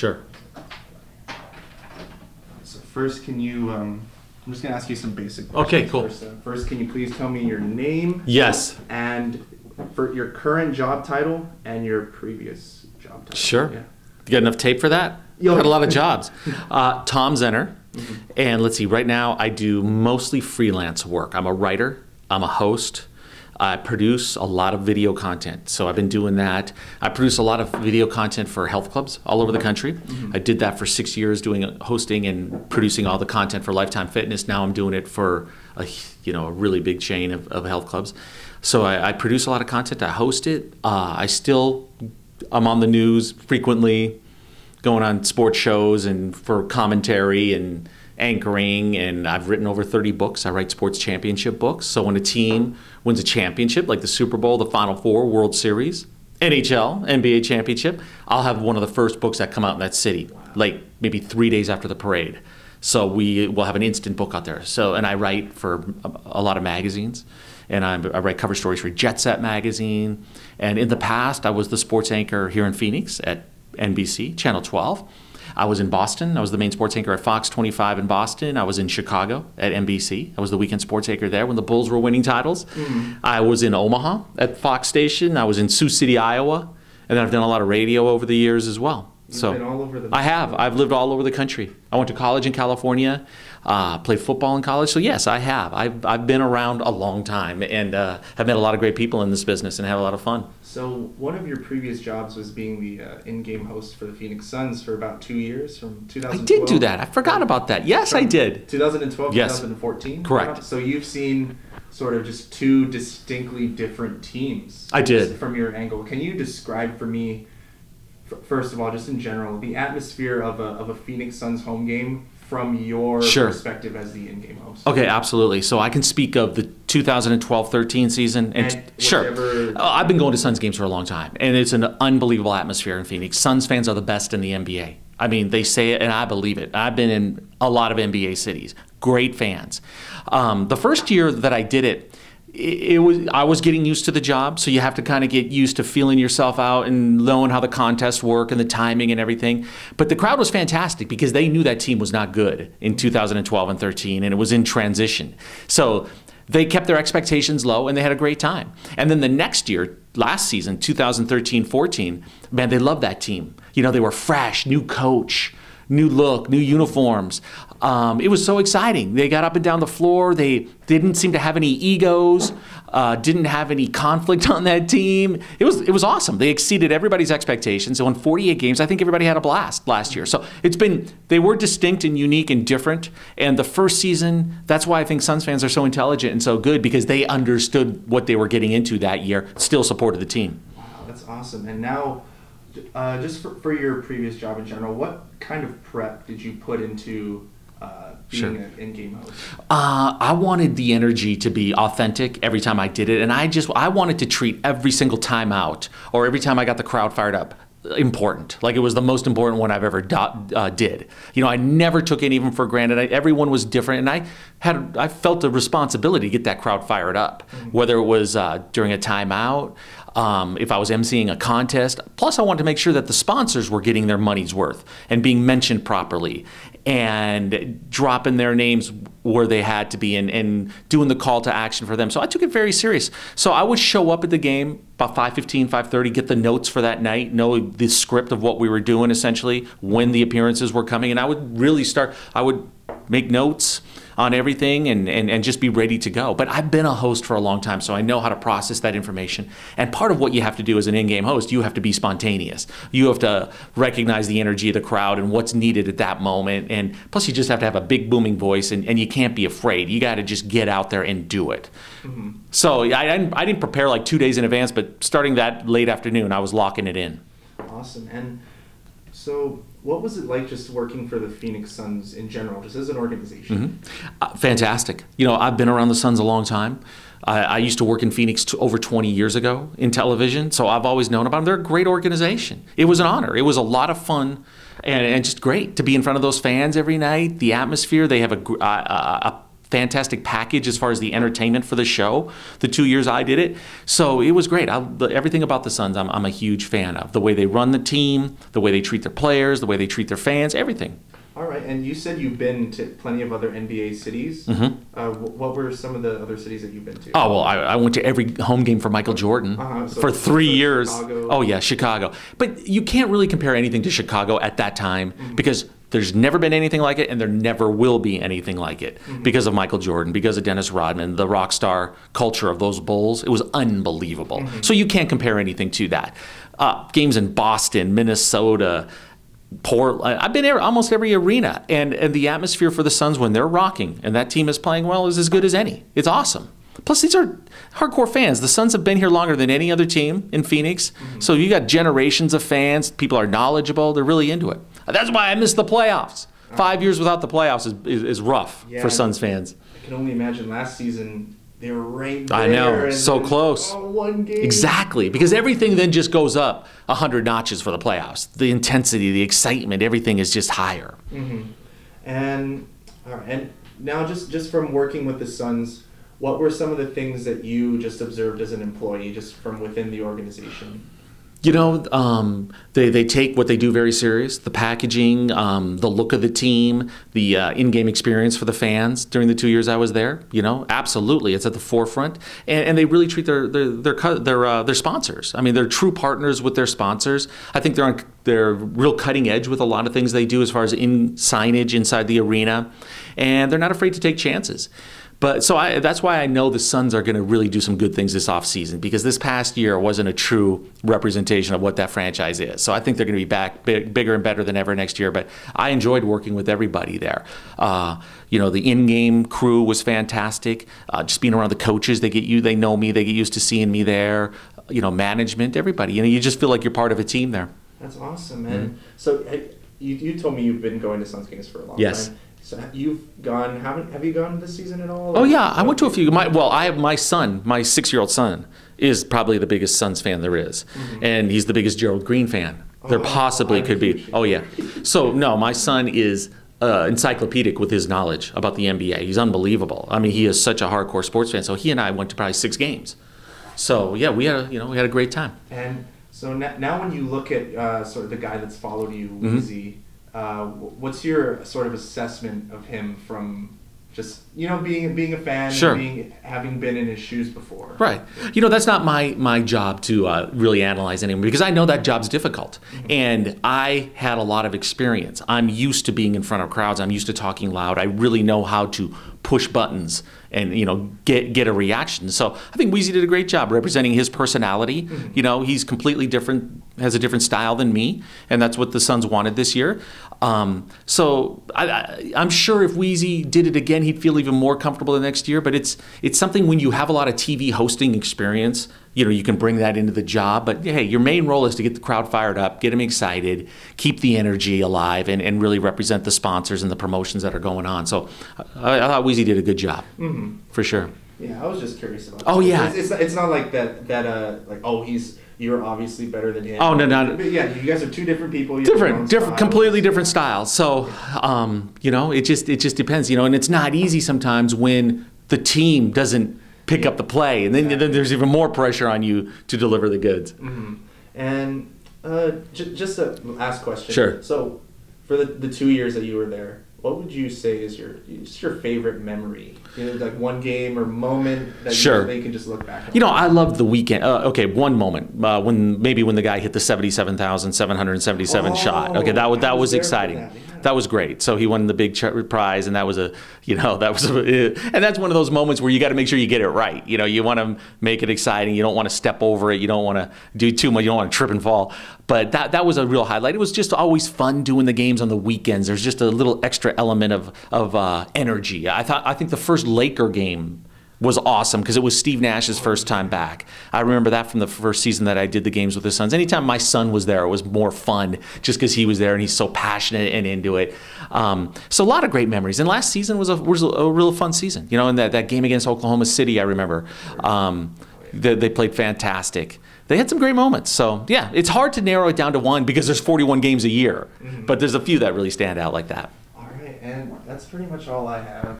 Sure. So first, can you, I'm just going to ask you some basic questions. Okay, cool. First, can you please tell me your name? Yes. And for your current job title and your previous job title. Sure. Yeah. You got enough tape for that? Yo. Got a lot of jobs. Tom Zenner. And let's see, right now I do mostly freelance work. I'm a writer, I'm a host, I produce a lot of video content. So I've been doing that. I produce a lot of video content for health clubs all over the country. I did that for 6 years, doing hosting and producing all the content for Lifetime Fitness. Now I'm doing it for a really big chain of health clubs. So I produce a lot of content, I host it. I'm on the news frequently, going on sports shows and for commentary and anchoring, and I've written over 30 books. I write sports championship books. So when a team wins a championship, like the Super Bowl, the Final Four, World Series, NHL, NBA championship, I'll have one of the first books that come out in that city, like maybe 3 days after the parade. So we will have an instant book out there. So, and I write for a lot of magazines, and I write cover stories for Jet Set magazine. And in the past, I was the sports anchor here in Phoenix at NBC, Channel 12. I was in Boston. I was the main sports anchor at Fox 25 in Boston. I was in Chicago at NBC. I was the weekend sports anchor there when the Bulls were winning titles. I was in Omaha at Fox Station. I was in Sioux City, Iowa. And then I've done a lot of radio over the years as well. You've been all over the I have. I've lived all over the country. I went to college in California, played football in college. So yes, I have. I've been around a long time and have met a lot of great people in this business and had a lot of fun. So one of your previous jobs was being the in-game host for the Phoenix Suns for about 2 years, from 2012. I did do that. I forgot about that. Yes, I did. 2012, yes. 2014? Correct. So you've seen sort of just two distinctly different teams. I did. From your angle. Can you describe for me, first of all, just in general, the atmosphere of a Phoenix Suns home game from your perspective as the in-game host? Okay, absolutely. So I can speak of the 2012-13 season. And sure. I've been going to Suns games for a long time, and it's an unbelievable atmosphere in Phoenix. Suns fans are the best in the NBA. I mean, they say it, and I believe it. I've been in a lot of NBA cities. Great fans. The first year that I did it, I was getting used to the job, so you have to kind of get used to feeling yourself out and knowing how the contests work and the timing and everything. But the crowd was fantastic because they knew that team was not good in 2012 and 13, and it was in transition. So they kept their expectations low, and they had a great time. And then the next year, last season, 2013-14, man, they loved that team. You know, they were fresh, new coach, new look, new uniforms. It was so exciting. They got up and down the floor. They didn't seem to have any egos, didn't have any conflict on that team. It was awesome. They exceeded everybody's expectations. So in 48 games, I think everybody had a blast last year. So they were distinct and unique and different. And the first season, that's why I think Suns fans are so intelligent and so good, because they understood what they were getting into that year, still supported the team. Wow, that's awesome. And now, just for your previous job in general, what kind of prep did you put into being an in-game host? I wanted the energy to be authentic every time I did it, and I wanted to treat every single time out, or every time I got the crowd fired up, important. Like it was the most important one I've ever did. You know, I never took any of them for granted. Everyone was different, and I felt a responsibility to get that crowd fired up, whether it was during a timeout, if I was emceeing a contest. Plus, I wanted to make sure that the sponsors were getting their money's worth and being mentioned properly and dropping their names where they had to be and doing the call to action for them. So I took it very serious. So I would show up at the game about 5:15, 5:30, get the notes for that night, know the script of what we were doing essentially, when the appearances were coming, and I would make notes on everything and just be ready to go. But I've been a host for a long time, so I know how to process that information. And part of what you have to do as an in-game host, you have to be spontaneous. You have to recognize the energy of the crowd and what's needed at that moment. And plus, you just have to have a big booming voice, and you can't be afraid. You got to just get out there and do it. So I didn't prepare like 2 days in advance, but starting that late afternoon, I was locking it in. Awesome. And so what was it like just working for the Phoenix Suns in general, just as an organization? Fantastic. You know, I've been around the Suns a long time. I used to work in Phoenix over 20 years ago in television, so I've always known about them. They're a great organization. It was an honor. It was a lot of fun and just great to be in front of those fans every night. The atmosphere, they have a fantastic package as far as the entertainment for the show, the 2 years I did it. So it was great. Everything about the Suns I'm a huge fan of. The way they run the team, the way they treat their players, the way they treat their fans, everything. All right, and you said you've been to plenty of other NBA cities. What were some of the other cities that you've been to? Oh, well, I went to every home game for Michael Jordan for 3 years. Chicago. Oh, yeah, Chicago. But you can't really compare anything to Chicago at that time because there's never been anything like it, and there never will be anything like it because of Michael Jordan, because of Dennis Rodman, the rock star culture of those Bulls. It was unbelievable. So you can't compare anything to that. Games in Boston, Minnesota, Portland. I've been there almost every arena, and the atmosphere for the Suns when they're rocking and that team is playing well is as good as any. It's awesome. Plus, these are hardcore fans. The Suns have been here longer than any other team in Phoenix. So you got generations of fans. People are knowledgeable. They're really into it. That's why I miss the playoffs. 5 years without the playoffs is rough for Suns fans. I can only imagine last season they were right there. I know, so close. One game. Exactly, because everything then just goes up 100 notches for the playoffs. The intensity, the excitement, everything is just higher. And now just from working with the Suns, what were some of the things that you just observed as an employee, just from within the organization? You know, they take what they do very serious. The packaging, the look of the team, the in-game experience for the fans during the 2 years I was there. You know, absolutely, it's at the forefront, and they really treat their sponsors. I mean, they're true partners with their sponsors. I think they're real cutting edge with a lot of things they do as far as in signage inside the arena, and they're not afraid to take chances. But so that's why I know the Suns are going to really do some good things this offseason, because this past year wasn't a true representation of what that franchise is. So I think they're going to be back bigger and better than ever next year. But I enjoyed working with everybody there. You know, the in-game crew was fantastic. Just being around the coaches, they know me, they get used to seeing me there. You know, management, everybody. You know, you just feel like you're part of a team there. That's awesome, man. So you told me you've been going to Suns games for a long time. So you've gone, have you gone this season at all? Oh, yeah. I went to a few. I have my son, my 6-year-old son, is probably the biggest Suns fan there is. And he's the biggest Gerald Green fan there possibly could be. Oh, yeah. So, no, my son is encyclopedic with his knowledge about the NBA. He's unbelievable. I mean, he is such a hardcore sports fan. So he and I went to probably 6 games. So, yeah, we had a great time. And so now when you look at sort of the guy that's followed you, Weezy, what's your sort of assessment of him from just, you know, being a fan, and having been in his shoes before? Right. You know, that's not my job to really analyze anyone, because I know that job's difficult. And I had a lot of experience. I'm used to being in front of crowds. I'm used to talking loud. I really know how to push buttons and, you know, get a reaction. So I think Weezy did a great job representing his personality. You know, he's completely different, has a different style than me, and that's what the Suns wanted this year. So I'm sure if Weezy did it again, he'd feel even more comfortable the next year. But it's something when you have a lot of TV hosting experience, you know, you can bring that into the job. But hey, your main role is to get the crowd fired up, get them excited, keep the energy alive, and really represent the sponsors and the promotions that are going on. So I thought Weezy did a good job, for sure. Yeah, I was just curious about that. Oh, yeah. It's not like that like, oh, you're obviously better than him. Oh, no. But yeah, you guys are two different people. Different, completely different styles. So, you know, it just depends, you know, and it's not easy sometimes when the team doesn't pick up the play, and then there's even more pressure on you to deliver the goods. And just a last question. Sure. So, for the 2 years that you were there, what would you say is your favorite memory? You know, like one game or moment that you can just look back on? You know, I loved the weekend. Okay, one moment when the guy hit the 77,777 shot. Okay, that was exciting. That was great. So he won the big prize, and that was and that's one of those moments where you got to make sure you get it right. You know, you want to make it exciting. You don't want to step over it. You don't want to do too much. You don't want to trip and fall. But that was a real highlight. It was just always fun doing the games on the weekends. There's just a little extra element of energy. I think the first Laker game was awesome because it was Steve Nash's first time back. I remember that from the first season that I did the games with the Suns. Anytime my son was there, it was more fun just because he was there and he's so passionate and into it. So a lot of great memories. And last season was a real fun season. You know, and that game against Oklahoma City, I remember. They played fantastic. They had some great moments. So, yeah, it's hard to narrow it down to one because there's 41 games a year. But there's a few that really stand out like that. All right, and that's pretty much all I have.